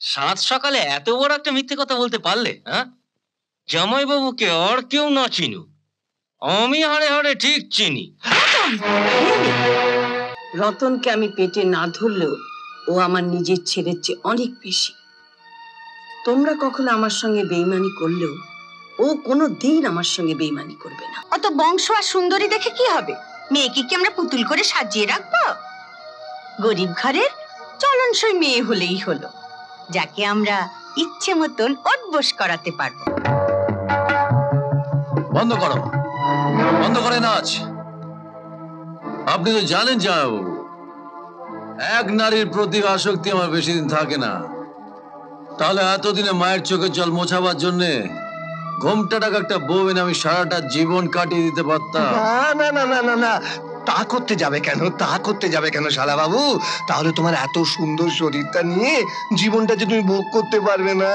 সাত সকালে এত বড় একটা মিথ্যে কথা বলতে পারলে? হ্যাঁ, জামাইবাবুকে আর কেউ না চিনুক, আমি হাড়ে হাড়ে ঠিক চিনি। রতনকে আমি পেটে না ধরলেও ও আমার নিজের ছেলের চেয়ে অনেক বেশি। তোমরা কখনো আমার সঙ্গে বেইমানি করলেও ও কোনো দিন আমার সঙ্গে বেইমানি করবে না। অত বংশ আর সুন্দরী দেখে কি হবে? মেয়েকে কি আমরা পুতুল করে সাজিয়ে রাখবো? গরিব ঘরের চলনসই মেয়ে হলেই হলো, যাকে আমরা ইচ্ছে মতন ওঠবোস করাতে পারবো। বন্ধ করো, বন্ধ করে নাচ। আপনি তো জানেন জামাইবাবু, এক নারীর প্রতি আসক্তি আমার বেশি দিন থাকে না। তাহলে এতদিনে মায়ের চোখের জল মোছাবার জন্যে ঘোমটা টাকা একটা বউ এনে আমি সারাটা জীবন কাটিয়ে দিতে পারতাম। না না না না না, তা করতে যাবে কেন? তা করতে যাবে কেন শালা বাবু? তাহলে তোমার এত সুন্দর শরীরটা নিয়ে জীবনটা যে তুমি ভোগ করতে পারবে না।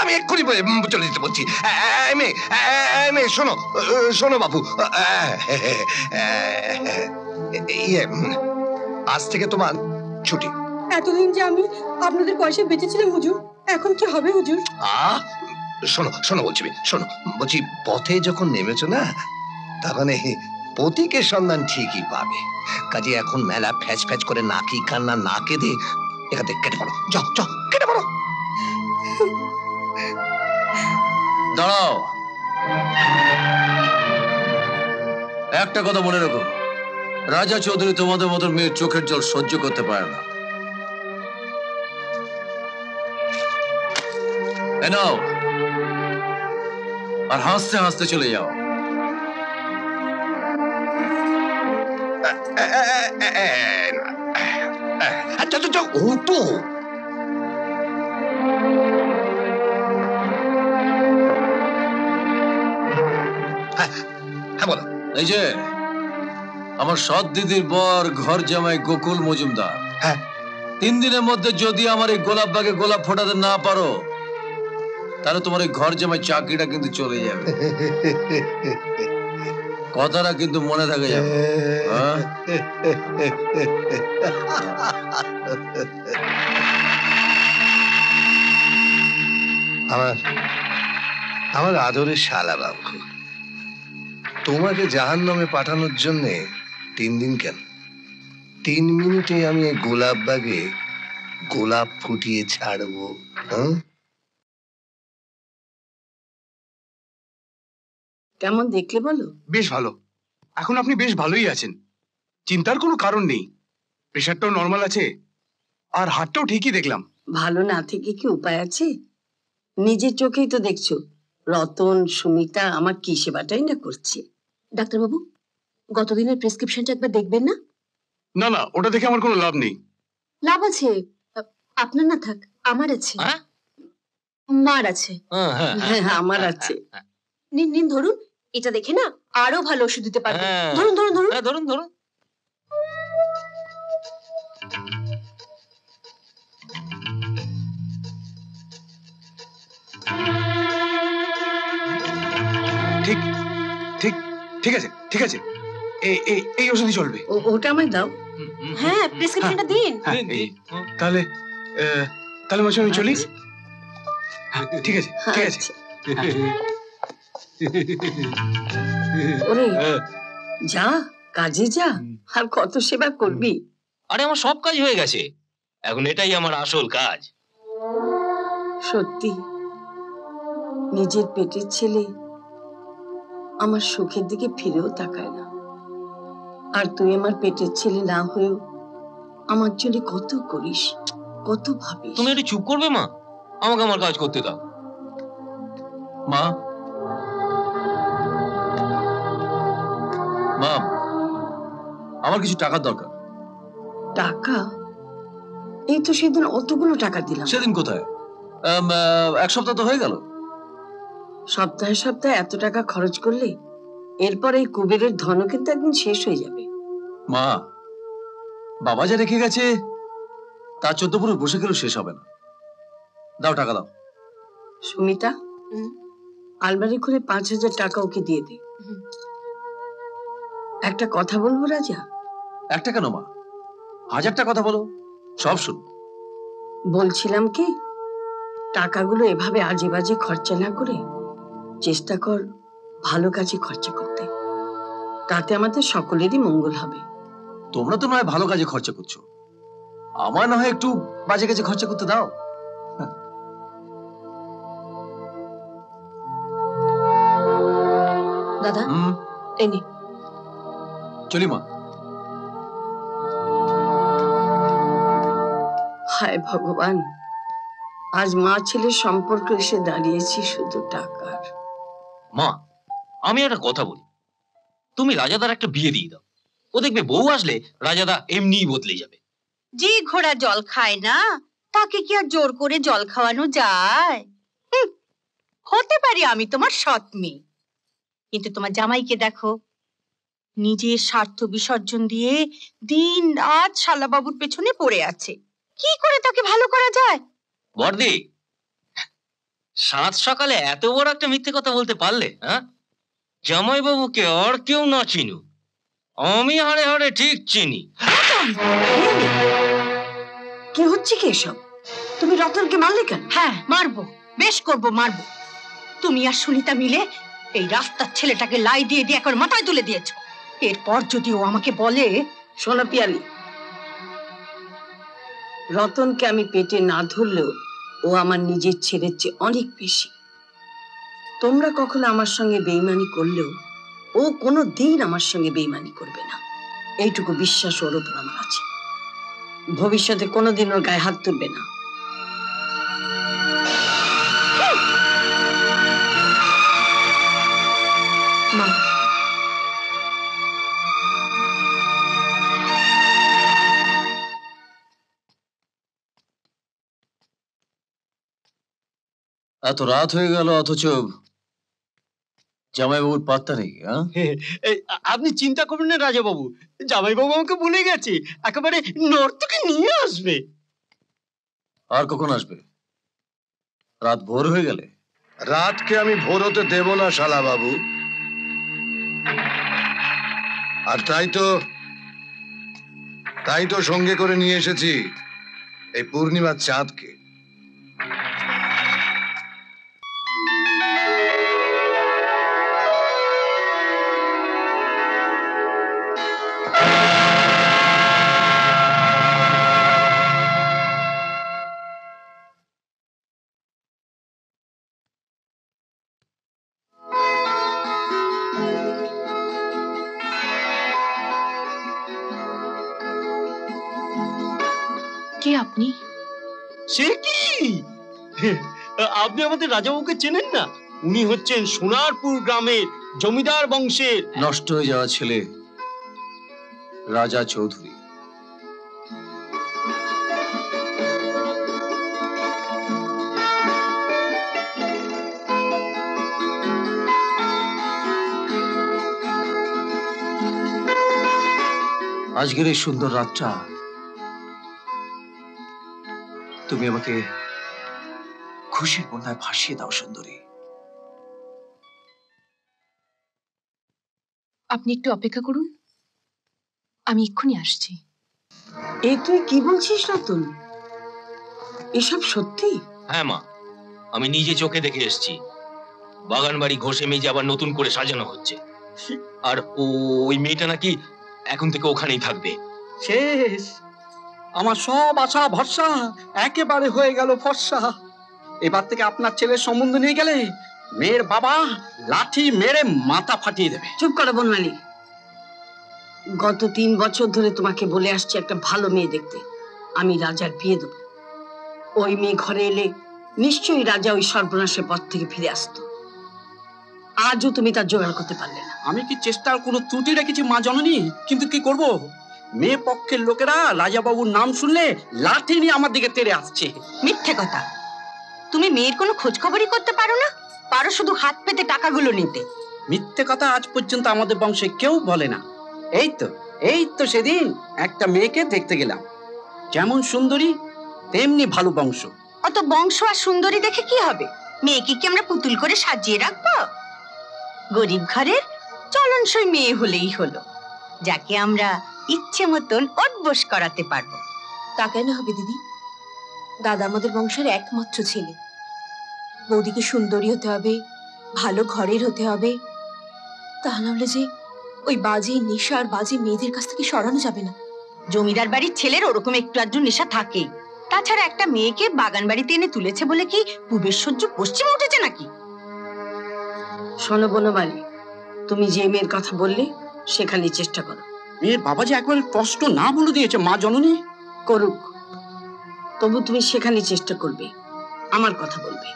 আমি এক্ষুনি চলে যেতে বলছি। মেয়ে শোনো, শোনো বাবু, ইয়ে, আজ থেকে তোমার ছুটি। এতদিন যে আমি আপনাদের পয়সা বেঁচেছিলাম হুজুর, এখন কি হবে হুজুর? শোনো শোনো বলছি, শোনো বলছি, পথে যখন নেমেছো না, তখন এই পতিকের সন্ধান ঠিকই পাবে। কাজে এখন মেলা ফ্যাচ ফ্যাচ করে নাকি কান্না না কেঁদে এখান থেকে কেটে পড়ো। যাও যাও, কেটে পড়ো। দাঁড়াও, একটা কথা মনে রাখো, রাজা চৌধুরী তোমাদের মতন মেয়ের চোখের জল সহ্য করতে পারে না। নাও, আর হাসতে হাসতে চলে যাও। আচ্ছা আচ্ছা, ওটো হ্যাঁ বলো। এই যে আমার সৎ দিদির বর ঘর জামাই গোকুল মজুমদার, হ্যাঁ, 3 দিনের মধ্যে যদি আমার এই গোলাপ বাগে গোলাপ ফোটাতে না পারো, তাহলে তোমার এই ঘর জামাই চাকরিটা কিন্তু চলে যাবে। কথাটা কিন্তু মনে থাকে যাবে। আমার আমার আদরের শালা বাবু, তোমাকে জাহান্নামে পাঠানোর জন্য 3 দিন কেন, 3 মিনিটে আমি এই গোলাপ বাগে গোলাপ ফুটিয়ে ছাড়বো। কেমন দেখলে বলো? বেশ ভালো, এখন আপনি বেশ ভালোই আছেন, চিন্তার কোনো কারণ নেই। প্রেশারটাও নর্মাল আছে, আর হাতটাও ঠিকই দেখলাম। ভালো না থেকে কি উপায় আছে? নিজের চোখেই তো দেখছো রতন সুমিতা আমার কি সেবাটাই না করছে। ডাক্তারবাবু, গতদিনের প্রেসক্রিপশনটা একবার দেখবেন না? না না, ওটা দেখে আমার কোনো লাভ নেই। লাভ আছে, আপনার না থাক, আমার আছে, মার আছে। হ্যাঁ আমার আছে। নিন নিন, ধরুন, এটা দেখে না আরো ভালো ওষুধ দিতে পারবেন। ধরুন ধরুন ধরুন ধরুন ধরুন। ঠিক ঠিক ঠিক আছে, ঠিক আছে, এই ওষুধই চলবে। ওটা আমায় দাও। হ্যাঁ, প্রেসক্রিপশনটা দিন। তাহলে তাহলে মাসি আমি চলি। ঠিক আছে, ঠিক আছে। ওরে যা, কাজে যা, আর কত সেবা করবি। আরে আমার সব কাজ হয়ে গেছে, এখন এটাই আমার আসল কাজ। সত্যি নিজের পেটের ছেলে আমার সুখের দিকে ফিরেও তাকায় না, আর তুই আমার পেটের ছেলে না হয়েও আমার জন্য কত করিস, কত ভাবিস। তুমি একটু চুপ করবে মা, আমাকে আমার কাজ করতে দাও। মা, মা, আমার কিছু টাকার দরকার। টাকা? এই তো সেদিন অতগুলো টাকা দিলাম। সেদিন কোথায়? 1 সপ্তাহ তো হয়ে গেল। সপ্তাহে সপ্তাহে এত টাকা খরচ করলে এরপর এই কুবেরের ধনও কিন্তু একদিন শেষ হয়ে যাবে। মা, বাবা যা রেখে গেছে তা 14 পুরুষ বসে গেলেও শেষ হবে না। দাও, টাকা দাও। সুমিতা, আলমারি খুলে 5,000 টাকা ওকে দিয়ে দে। একটা কথা বলবো রাজা? একটা কেন মা, 1000টা কথা বলো, সব শুন। বলছিলাম কি, টাকাগুলো এভাবে আজে বাজে খরচা না করে চেষ্টা কর ভালো কাজে খরচা করতে। তাতে আমাদের সকলেরই মঙ্গল হবে। তোমরা তো নয় ভালো কাজে খরচা করছো, আমার না হয় একটু বাজে কাজে খরচা করতে দাও। দাদা এনে চলি মা। হায় ভগবান, আজ মা ছেলের সম্পর্ক এসে দাঁড়িয়েছি শুধু টাকার। মা, আমি একটা কথা বলি, তুমি রাজাদার একটা বিয়ে দিয়ে দাও। ও দেখবে বউ আসলে রাজাদা এমনিই বদলে যাবে। যে ঘোড়া জল খায় না তাকে কি আর জোর করে জল খাওয়ানো যায়? হতে পারি আমি তোমার সৎ মেয়ে, কিন্তু তোমার জামাইকে দেখো, নিজের স্বার্থ বিসর্জন দিয়ে দিন রাত শালাবাবুর পেছনে পড়ে আছে। কি করে তাকে ভালো করা যায়? বর্দি, সাত সকালে এত বড় একটা মিথ্যে কথা বলতে পারলে? হ্যাঁ, জামাই বাবুকে আর কেউ না চিনুক, আমি হাড়ে হাড়ে ঠিক চিনি। কি হচ্ছে কি এসব? তুমি রতনকে মারলে কেন? হ্যাঁ মারবো, বেশ করবো, মারবো। তুমি আর সুনিতা মিলে এই রাস্তার ছেলেটাকে লাই দিয়ে দিয়ে এখন মাথায় তুলে দিয়েছো। এরপর যদি ও আমাকে বলে, শোনো পিয়ালি, রতনকে আমি পেটে না ধরলেও ও আমার নিজের ছেলের চেয়ে অনেক বেশি। তোমরা কখনো আমার সঙ্গে বেইমানি করলেও ও কোনো দিন আমার সঙ্গে বেইমানি করবে না, এইটুকু বিশ্বাস ওর উপর আমার আছে। ভবিষ্যতে কোনোদিন ওর গায়ে হাত তুলবে না। মা, এত রাত হয়ে গেল অথচ জামাইবাবুর পাত্তা নেই। আপনি চিন্তা করবেন না রাজা বাবু, জামাইবাবু আমাকে বলে গেছে একেবারে নর্তকে নিয়ে আসবে। আর কখন আসবে? রাত ভোর হয়ে গেলে। রাতকে আমি ভোর হতে দেব না শালা বাবু। আর তাই তো সঙ্গে করে নিয়ে এসেছি এই পূর্ণিমার চাঁদকে। কে আপনি? সে কি, আপনি আমাদের রাজাবাবুকে চেনেন না? উনি হচ্ছেন সোনারপুর গ্রামের জমিদার বংশের নষ্ট হয়ে যাওয়া ছেলে রাজা চৌধুরী। আজকের এই সুন্দর রাতটা তুমি আমাকে খুশির বন্যায় ভাসিয়ে দাও সুন্দরী। আপনি একটু অপেক্ষা করুন, আমি এক্ষুনি আসছি। এই তুই কি বলছিস রতন? এসব সত্যি? হ্যাঁ মা, আমি নিজে চোখে দেখে এসেছি। বাগান বাড়ি ঘষে মেজে আবার নতুন করে সাজানো হচ্ছে, আর ওই মেয়েটা নাকি এখন থেকে ওখানেই থাকবে। শেষ, আমার সব আশা ভরসা একেবারে হয়ে গেল ফর্সা। এবার থেকে আপনার ছেলের সম্বন্ধ নিয়ে গেলে মেয়ের বাবা লাঠি মেরে মাথা ফাটিয়ে দেবে। চুপ করো বনমালী। গত 3 বছর ধরে তোমাকে বলে আসছি একটা ভালো মেয়ে দেখতে, আমি রাজার বিয়ে দেব। ওই মেয়ে ঘরে এলে নিশ্চয়ই রাজা ওই সর্বনাশের পথ থেকে ফিরে আসতো। আজও তুমি তার জোগাড় করতে পারলে না। আমি কি চেষ্টার কোনো ত্রুটি রেখেছি মা জননী? কিন্তু কি করব, মেয়ে পক্ষের লোকেরা রাজাবাবুর নাম শুনলে লাঠি নিয়ে আমার দিকে তেড়ে আসছে। মিথ্যে কথা। তুমি মেয়ের কোনো খোঁজ খবরই করতে পারো না, পারো শুধু হাত পেতে টাকাগুলো নিতে। মিথ্যে কথা আজ পর্যন্ত আমাদের বংশে কেউ বলে না। এই তো সেদিন একটা মেয়েকে দেখতে গেলাম, যেমন সুন্দরী তেমনি ভালো বংশ। অত বংশ আর সুন্দরী দেখে কি হবে? মেয়েকে কি আমরা পুতুল করে সাজিয়ে রাখবো? গরিব ঘরের চলনসই মেয়ে হলেই হলো, যাকে আমরা ইচ্ছে মতন অটবস করাতে পারবো। তা কেন হবে দিদি? দাদা আমাদের বংশের একমাত্র ছেলে। বৌদিকে সুন্দরী হতে হবে, ভালো ঘরের হতে হবে, তা নাহলে যে ওই বাজে নেশা আর বাজে মেয়েদের কাছ থেকে সরানো যাবে না। জমিদার বাড়ির ছেলের ওরকম একটু আধটু নেশা থাকেই। তাছাড়া একটা মেয়েকে বাগান বাড়িতে এনে তুলেছে বলে কি পূবের সূর্য পশ্চিমে উঠেছে নাকি? শোনো বনমালী, তুমি যে মেয়ের কথা বললে সেখানে চেষ্টা করো। মেয়ের বাবা যে একবার কষ্ট না বলে দিয়েছে মা জননী। করুক, তবু তুমি সেখানে চেষ্টা করবে, আমার কথা বলবে।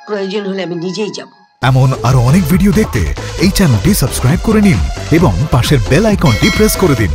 প্রয়োজন হলে আমি নিজেই যাব। এমন আরো অনেক ভিডিও দেখতে এই চ্যানেলটি সাবস্ক্রাইব করে নিন এবং পাশের বেল আইকনটি প্রেস করে দিন।